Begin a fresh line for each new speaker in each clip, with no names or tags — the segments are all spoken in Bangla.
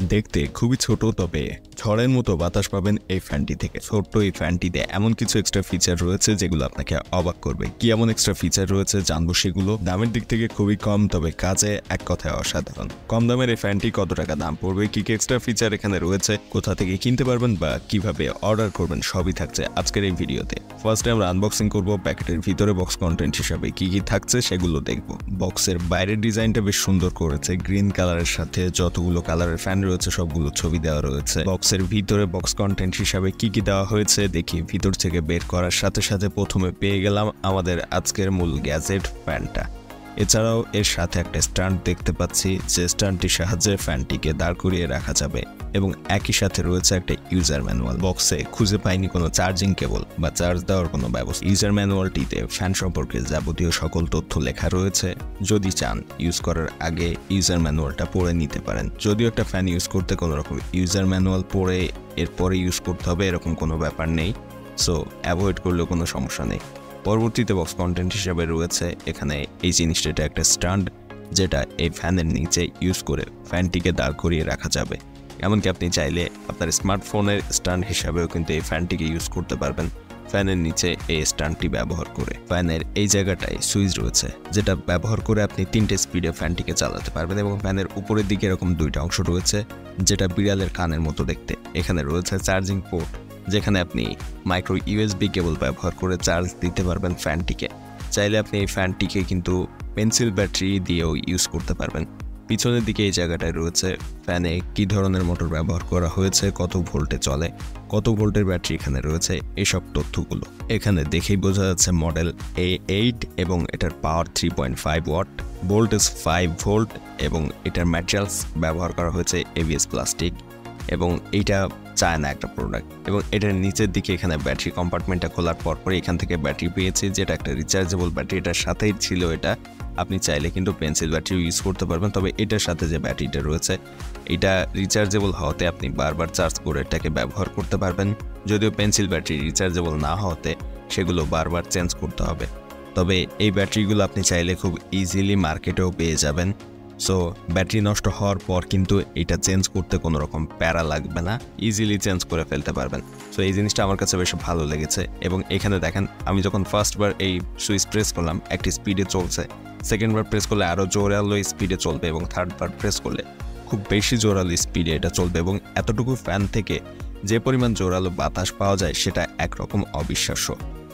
দেখতে খুবই ছোট, তবে ঝড়ের মতো বাতাস পাবেন এই ফ্যানটি থেকে। ছোট্ট এই ফ্যানটিতে এমন কিছু এক্সট্রা ফিচার রয়েছে যেগুলো আপনাকে অবাক করবে। কি এমন এক্সট্রা ফিচার রয়েছে জানবো সেগুলো। দামের দিক থেকে খুবই কম, তবে কাজে এক কথায় অসাধারণ। কম দামের এই ফ্যানটি কত টাকা দাম পড়বে, কি কি এক্সট্রা ফিচার এখানে রয়েছে, কোথা থেকে কিনতে পারবেন বা কিভাবে অর্ডার করবেন, সবই থাকছে আজকের এই ভিডিওতে। ফার্স্টে আমরা আনবক্সিং করব। প্যাকেটের ভিতরে বক্স কন্টেন্ট হিসাবে কি কি থাকছে সেগুলো দেখবো। বক্সের বাইরের ডিজাইনটা বেশ সুন্দর করেছে, গ্রিন কালারের সাথে যতগুলো কালারের ফ্যান রয়েছে সবগুলো ছবি দেওয়া রয়েছে। বক্সের ভিতরে বক্স কন্টেন্ট হিসাবে কি কি দেওয়া হয়েছে দেখি। ভিতর থেকে বের করার সাথে সাথে প্রথমে পেয়ে গেলাম আমাদের আজকের মূল গ্যাজেট ফ্যানটা। এছাড়াও এর সাথে একটা স্ট্যান্ড দেখতে পাচ্ছি, যে স্ট্যান্ডটির সাহায্যে ফ্যানটিকে দাঁড় করিয়ে রাখা যাবে এবং একই সাথে রয়েছে একটা ইউজার ম্যানুয়াল। বক্সে খুঁজে পাইনি কোনো চার্জিং কেবল বা চার্জ দেওয়ার কোনো ব্যবস্থা। ইউজার ম্যানুয়ালটিতে ফ্যান সম্পর্কে যাবতীয় সকল তথ্য লেখা রয়েছে। যদি চান ইউজ করার আগে ইউজার ম্যানুয়ালটা পড়ে নিতে পারেন। যদিও একটা ফ্যান ইউজ করতে কোনো রকম ইউজার ম্যানুয়াল পড়ে এরপরে ইউজ করতে হবে এরকম কোনো ব্যাপার নেই, সো অ্যাভয়েড করলেও কোনো সমস্যা নেই। পরবর্তীতে বক্স কন্টেন্ট হিসেবে রয়েছে এখানে এই জিনিসটা, এটা একটা স্ট্যান্ড যেটা এই ফ্যানের নিচে ইউজ করে ফ্যানটিকে দাঁড় করিয়ে রাখা যাবে। এমনকি আপনি চাইলে আপনার স্মার্টফোনের স্ট্যান্ড হিসাবেও কিন্তু এই ফ্যানটিকে ইউজ করতে পারবেন ফ্যানের নিচে এই স্ট্যান্ডটি ব্যবহার করে। ফ্যানের এই জায়গাটায় সুইচ রয়েছে যেটা ব্যবহার করে আপনি 3টে স্পিডে ফ্যানটিকে চালাতে পারবেন এবং ফ্যানের উপরের দিকে এরকম 2টা অংশ রয়েছে যেটা বিড়ালের কানের মতো দেখতে। এখানে রয়েছে চার্জিং পোর্ট, যেখানে আপনি মাইক্রো ইউএসবি কেবল ব্যবহার করে চার্জ দিতে পারবেন ফ্যানটিকে। চাইলে আপনি এই ফ্যানটিকে কিন্তু পেন্সিল ব্যাটারি দিয়েও ইউজ করতে পারবেন। পিছনের দিকে এই জায়গাটায় রয়েছে ফ্যানে কি ধরনের মোটর ব্যবহার করা হয়েছে, কত ভোল্টে চলে, কত ভোল্টের ব্যাটারি এখানে রয়েছে, এসব তথ্যগুলো এখানে দেখেই বোঝা যাচ্ছে মডেল A8 এবং এটার পাওয়ার 3.5 ওয়াট, ভোল্টেজ 5 ভোল্ট এবং এটার ম্যাটেরিয়ালস ব্যবহার করা হয়েছে ABS প্লাস্টিক এবং এইটা চায়না একটা প্রোডাক্ট। এবং এটার নিচের দিকে এখানে ব্যাটারি কম্পার্টমেন্টটা খোলার পরে এখান থেকে ব্যাটারি পেয়েছি, যেটা একটা রিচার্জেবল ব্যাটারি। এটার সাথেই ছিল এটা। আপনি চাইলে কিন্তু পেন্সিল ব্যাটারি ইউজ করতে পারবেন, তবে এটার সাথে যে ব্যাটারিটা রয়েছে এটা রিচার্জেবল হওয়াতে আপনি বারবার চার্জ করে এটাকে ব্যবহার করতে পারবেন। যদিও পেন্সিল ব্যাটারি রিচার্জেবল না হওয়াতে সেগুলো বারবার চেঞ্জ করতে হবে, তবে এই ব্যাটারিগুলো আপনি চাইলে খুব ইজিলি মার্কেটেও পেয়ে যাবেন। সো ব্যাটারি নষ্ট হওয়ার পর কিন্তু এটা চেঞ্জ করতে কোনো রকম প্যারা লাগবে না, ইজিলি চেঞ্জ করে ফেলতে পারবেন। সো এই জিনিসটা আমার কাছে বেশ ভালো লেগেছে। এবং এখানে দেখেন আমি যখন ফার্স্টবার এই সুইচ প্রেস করলাম একটি স্পিডে চলছে, সেকেন্ডবার প্রেস করলে আরও জোরালো স্পিডে চলবে এবং থার্ডবার প্রেস করলে খুব বেশি জোরালো স্পিডে এটা চলবে। এবং এতটুকু ফ্যান থেকে যে পরিমাণ জোরালো বাতাস পাওয়া যায় সেটা একরকম অবিশ্বাস্য।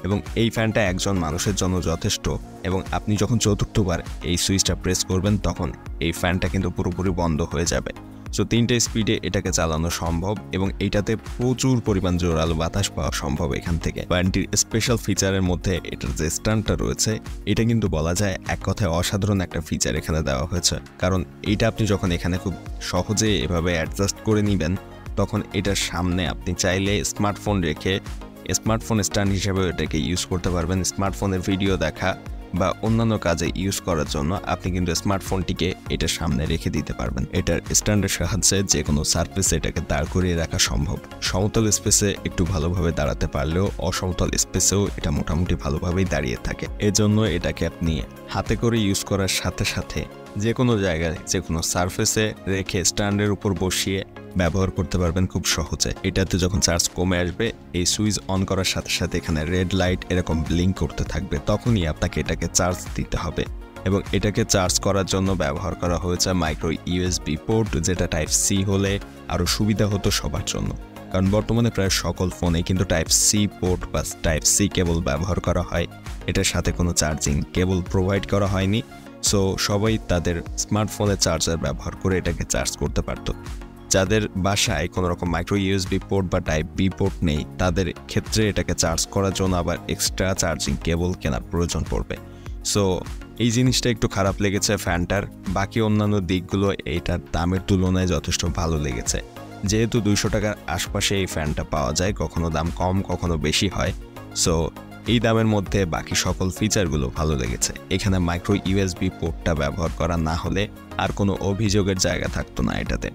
এবং এই ফ্যানটা একজন মানুষের জন্য যথেষ্ট। এবং আপনি যখন চতুর্থবার এই সুইচটা প্রেস করবেন তখন এই ফ্যানটা কিন্তু পুরোপুরি বন্ধ হয়ে যাবে। সো 3টে স্পিডে এটাকে চালানো সম্ভব এবং এইটাতে প্রচুর পরিমাণ জোরালো বাতাস পাওয়া সম্ভব এখান থেকে। ফ্যানটির স্পেশাল ফিচারের মধ্যে এটার যে স্ট্যান্ডটা রয়েছে এটা কিন্তু বলা যায় এক কথায় অসাধারণ একটা ফিচার এখানে দেওয়া হয়েছে। কারণ এইটা আপনি যখন এখানে খুব সহজে এভাবে অ্যাডজাস্ট করে নেবেন তখন এটার সামনে আপনি চাইলে স্মার্টফোন রেখে স্মার্টফোন স্ট্যান্ড হিসেবে এটাকে ইউজ করতে পারবেন। স্মার্টফোনের ভিডিও দেখা বা অন্যান্য কাজে ইউজ করার জন্য আপনি কিন্তু স্মার্টফোনটিকে এটার সামনে রেখে দিতে পারবেন। এটার স্ট্যান্ডের সাহায্যে যে কোনো সারফেসে এটাকে দাঁড় করিয়ে রাখা সম্ভব। সমতল স্পেসে একটু ভালোভাবে দাঁড়াতে পারলেও অসমতল স্পেসেও এটা মোটামুটি ভালোভাবেই দাঁড়িয়ে থাকে। এজন্য এটাকে আপনি হাতে করে ইউজ করার সাথে সাথে যে কোনো জায়গায় যে কোনো সারফেসে রেখে স্ট্যান্ডের উপর বসিয়ে ব্যবহার করতে পারবেন খুব সহজে। এটাতে যখন চার্জ কমে আসবে এই সুইচ অন করার সাথে সাথে এখানে রেড লাইট এরকম ব্লিঙ্ক করতে থাকবে, তখনই আপনাকে এটাকে চার্জ দিতে হবে। এবং এটাকে চার্জ করার জন্য ব্যবহার করা হয়েছে মাইক্রো ইউএসবি পোর্ট, যেটা টাইপ সি হলে আরও সুবিধা হতো সবার জন্য। কারণ বর্তমানে প্রায় সকল ফোনে কিন্তু টাইপ সি পোর্ট বা টাইপ সি কেবল ব্যবহার করা হয়, এটার সাথে কোনো চার্জিং কেবল প্রোভাইড করা হয়নি। সো সবাই তাদের স্মার্টফোনে চার্জার ব্যবহার করে এটাকে চার্জ করতে পারতো। যাদের বাসায় কোনো রকম মাইক্রো ইউএসবি পোর্ট বা টাইপ বি পোর্ট নেই তাদের ক্ষেত্রে এটাকে চার্জ করার জন্য আবার এক্সট্রা চার্জিং কেবল কেনার প্রয়োজন পড়বে। সো এই জিনিসটা একটু খারাপ লেগেছে ফ্যানটার। বাকি অন্যান্য দিকগুলো এইটার দামের তুলনায় যথেষ্ট ভালো লেগেছে। যেহেতু 200 টাকার আশপাশে এই ফ্যানটা পাওয়া যায়, কখনো দাম কম কখনো বেশি হয়। সো এই দামের মধ্যে বাকি সকল ফিচারগুলো ভালো লেগেছে। এখানে মাইক্রো ইউএসবি পোর্টটা ব্যবহার করা না হলে আর কোনো অভিযোগের জায়গা থাকতো না এটাতে।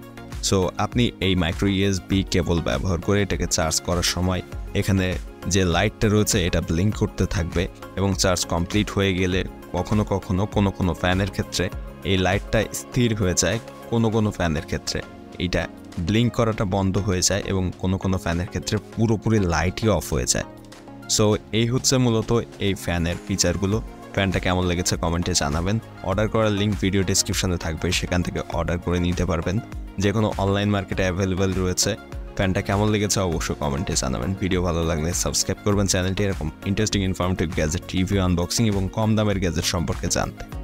সো আপনি এই মাইক্রো ইউএসবি কেবল ব্যবহার করে এটাকে চার্জ করার সময় এখানে যে লাইটটা রয়েছে এটা ব্লিঙ্ক করতে থাকবে এবং চার্জ কমপ্লিট হয়ে গেলে কখনো কখনো কোনো ফ্যানের ক্ষেত্রে এই লাইটটা স্থির হয়ে যায়, কোনো ফ্যানের ক্ষেত্রে এটা ব্লিঙ্ক করাটা বন্ধ হয়ে যায় এবং কোনো ফ্যানের ক্ষেত্রে পুরোপুরি লাইটই অফ হয়ে যায়। সো এই হচ্ছে মূলত এই ফ্যানের ফিচারগুলো। ফ্যানটা কেমন লেগেছে কমেন্টে জানাবেন। অর্ডার করার লিঙ্ক ভিডিও ডেসক্রিপশনে থাকবে, সেখান থেকে অর্ডার করে নিতে পারবেন। যে কোনো অনলাইন মার্কেটে অ্যাভেলেবেল রয়েছে। ফ্যানটা কেমন লেগেছে অবশ্যই কমেন্টে জানাবেন। ভিডিও ভালো লাগলে সাবস্ক্রাইব করবেন চ্যানেলটি এরকম interesting informative gadget review, unboxing এবং কম দামের গ্যাজেট সম্পর্কে জানতে।